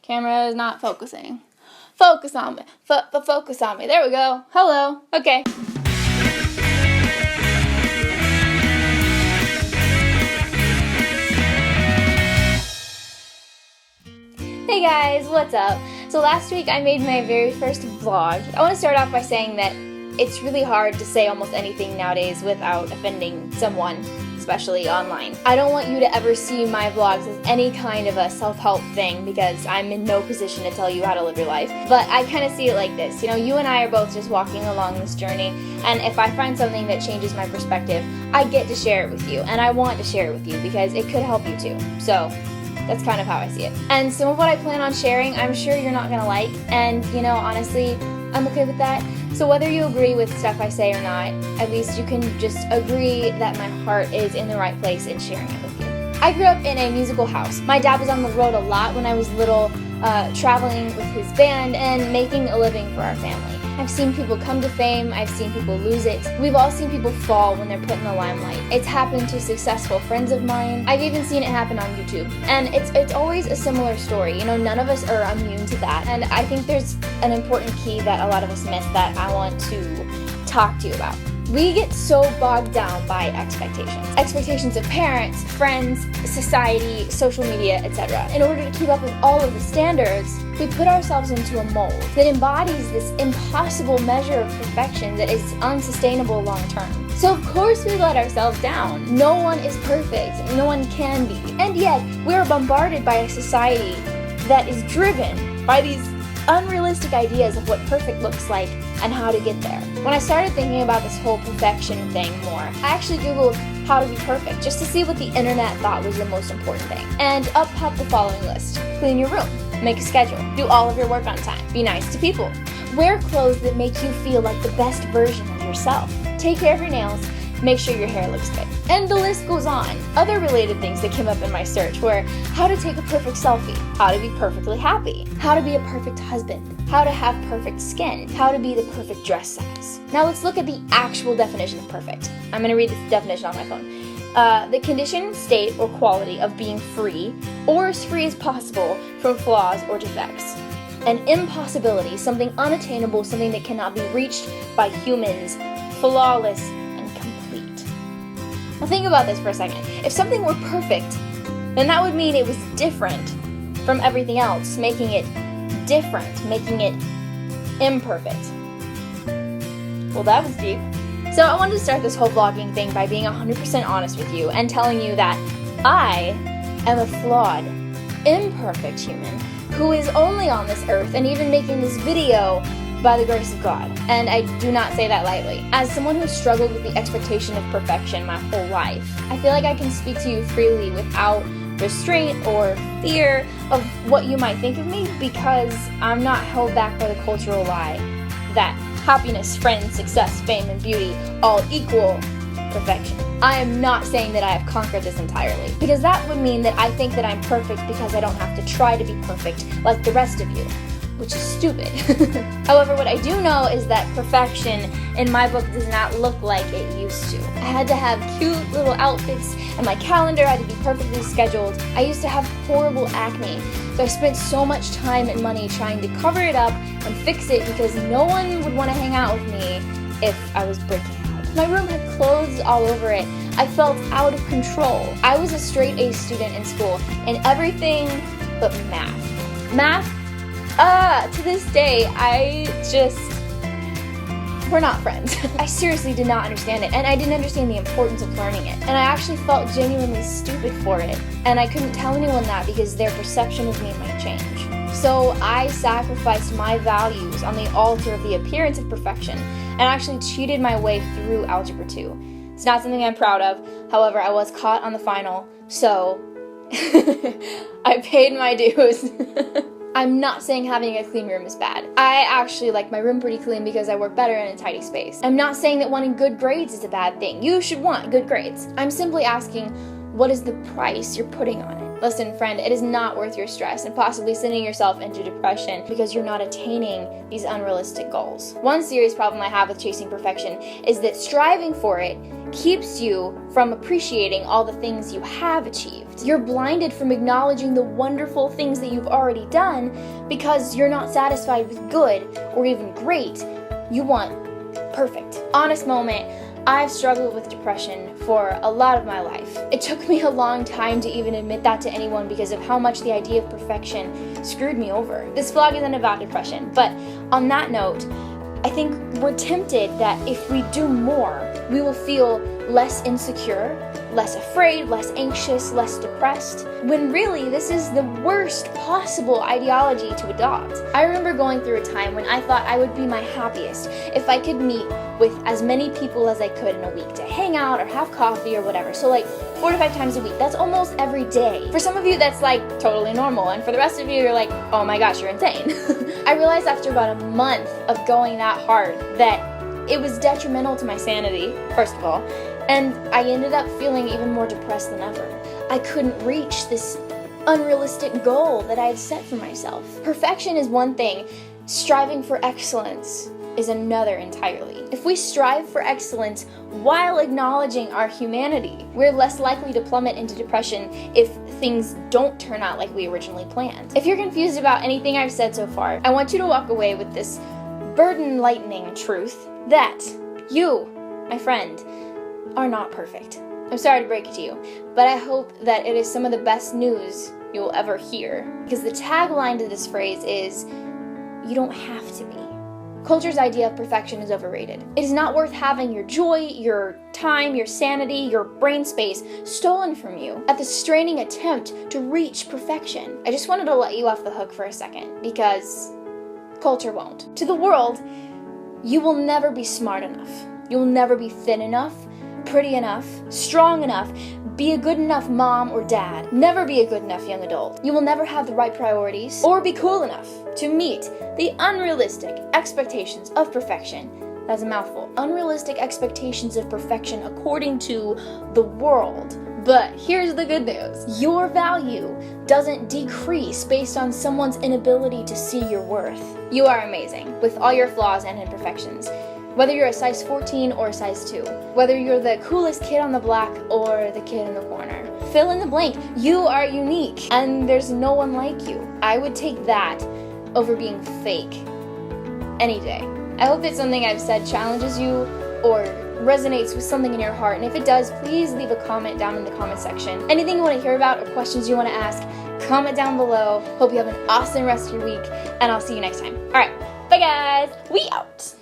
Camera is not focusing. Focus on me. Focus on me. There we go. Hello. Okay. Hey guys, what's up? So last week I made my very first vlog. I want to start off by saying that it's really hard to say almost anything nowadays without offending someone, especially online. I don't want you to ever see my vlogs as any kind of a self-help thing because I'm in no position to tell you how to live your life. But I kind of see it like this. You know, you and I are both just walking along this journey, and if I find something that changes my perspective, I get to share it with you, and I want to share it with you because it could help you too. So that's kind of how I see it. And some of what I plan on sharing, I'm sure you're not gonna like, and you know, honestly, I'm okay with that. So whether you agree with stuff I say or not, at least you can just agree that my heart is in the right place in sharing it with you. I grew up in a musical house. My dad was on the road a lot when I was little, traveling with his band and making a living for our family. I've seen people come to fame, I've seen people lose it. We've all seen people fall when they're put in the limelight. It's happened to successful friends of mine. I've even seen it happen on YouTube. And it's always a similar story. You know, none of us are immune to that. And I think there's an important key that a lot of us miss that I want to talk to you about. We get so bogged down by expectations. Expectations of parents, friends, society, social media, etc. In order to keep up with all of the standards, we put ourselves into a mold that embodies this impossible measure of perfection that is unsustainable long term. So of course we let ourselves down. No one is perfect. No one can be. And yet, we are bombarded by a society that is driven by these unrealistic ideas of what perfect looks like and how to get there. When I started thinking about this whole perfection thing more, I actually Googled how to be perfect just to see what the internet thought was the most important thing. And up popped the following list. Clean your room, make a schedule, do all of your work on time, be nice to people, wear clothes that make you feel like the best version of yourself, take care of your nails, make sure your hair looks good. And the list goes on. Other related things that came up in my search were how to take a perfect selfie, how to be perfectly happy, how to be a perfect husband, how to have perfect skin, how to be the perfect dress size. Now let's look at the actual definition of perfect. I'm going to read this definition on my phone. The condition, state, or quality of being free, or as free as possible from flaws or defects. An impossibility, something unattainable, something that cannot be reached by humans, flawless, Now think about this for a second. If something were perfect, then that would mean it was different from everything else, making it different, making it imperfect. Well, that was deep. So I wanted to start this whole vlogging thing by being 100% honest with you and telling you that I am a flawed, imperfect human who is only on this earth and even making this video by the grace of God. And I do not say that lightly. As someone who struggled with the expectation of perfection my whole life, I feel like I can speak to you freely without restraint or fear of what you might think of me because I'm not held back by the cultural lie that happiness, friends, success, fame, and beauty all equal perfection. I am not saying that I have conquered this entirely, because that would mean that I think that I'm perfect because I don't have to try to be perfect like the rest of you, which is stupid. However, what I do know is that perfection in my book does not look like it used to. I had to have cute little outfits, and my calendar had to be perfectly scheduled. I used to have horrible acne, so I spent so much time and money trying to cover it up and fix it because no one would want to hang out with me if I was breaking out. My room had clothes all over it. I felt out of control. I was a straight A student in school in everything but math. Math, to this day, we're not friends. I seriously did not understand it, and I didn't understand the importance of learning it. And I actually felt genuinely stupid for it, and I couldn't tell anyone that because their perception of me might change. So I sacrificed my values on the altar of the appearance of perfection, and actually cheated my way through Algebra 2. It's not something I'm proud of, however, I was caught on the final, so I paid my dues. I'm not saying having a clean room is bad. I actually like my room pretty clean because I work better in a tidy space. I'm not saying that wanting good grades is a bad thing. You should want good grades. I'm simply asking, what is the price you're putting on it? Listen, friend, it is not worth your stress and possibly sending yourself into depression because you're not attaining these unrealistic goals. One serious problem I have with chasing perfection is that striving for it keeps you from appreciating all the things you have achieved. You're blinded from acknowledging the wonderful things that you've already done because you're not satisfied with good or even great. You want perfect. Honest moment, I've struggled with depression for a lot of my life. It took me a long time to even admit that to anyone because of how much the idea of perfection screwed me over. This vlog isn't about depression, but on that note, I think we're tempted that if we do more, we will feel less insecure, less afraid, less anxious, less depressed, when really this is the worst possible ideology to adopt. I remember going through a time when I thought I would be my happiest if I could meet with as many people as I could in a week to hang out or have coffee or whatever. So like 4 to 5 times a week. That's almost every day. For some of you, that's like totally normal. And for the rest of you, you're like, oh my gosh, you're insane. I realized after about a month of going that hard that it was detrimental to my sanity, first of all, and I ended up feeling even more depressed than ever. I couldn't reach this unrealistic goal that I had set for myself. Perfection is one thing, striving for excellence is another entirely. If we strive for excellence while acknowledging our humanity, we're less likely to plummet into depression if things don't turn out like we originally planned. If you're confused about anything I've said so far, I want you to walk away with this burden-lightening truth that you, my friend, are not perfect. I'm sorry to break it to you, but I hope that it is some of the best news you'll ever hear, because the tagline to this phrase is, you don't have to be. Culture's idea of perfection is overrated. It is not worth having your joy, your time, your sanity, your brain space stolen from you at the straining attempt to reach perfection. I just wanted to let you off the hook for a second, because culture won't. To the world, you will never be smart enough. You'll never be thin enough, pretty enough, strong enough, be a good enough mom or dad, never be a good enough young adult. You will never have the right priorities or be cool enough to meet the unrealistic expectations of perfection. That's a mouthful. Unrealistic expectations of perfection according to the world. But here's the good news. Your value doesn't decrease based on someone's inability to see your worth. You are amazing, with all your flaws and imperfections. Whether you're a size 14 or a size 2. Whether you're the coolest kid on the block or the kid in the corner. Fill in the blank. You are unique, and there's no one like you. I would take that over being fake any day. I hope that something I've said challenges you or resonates with something in your heart, and if it does, please leave a comment down in the comment section. Anything you want to hear about or questions you want to ask, comment down below. Hope you have an awesome rest of your week, and I'll see you next time. Alright, bye guys, we out!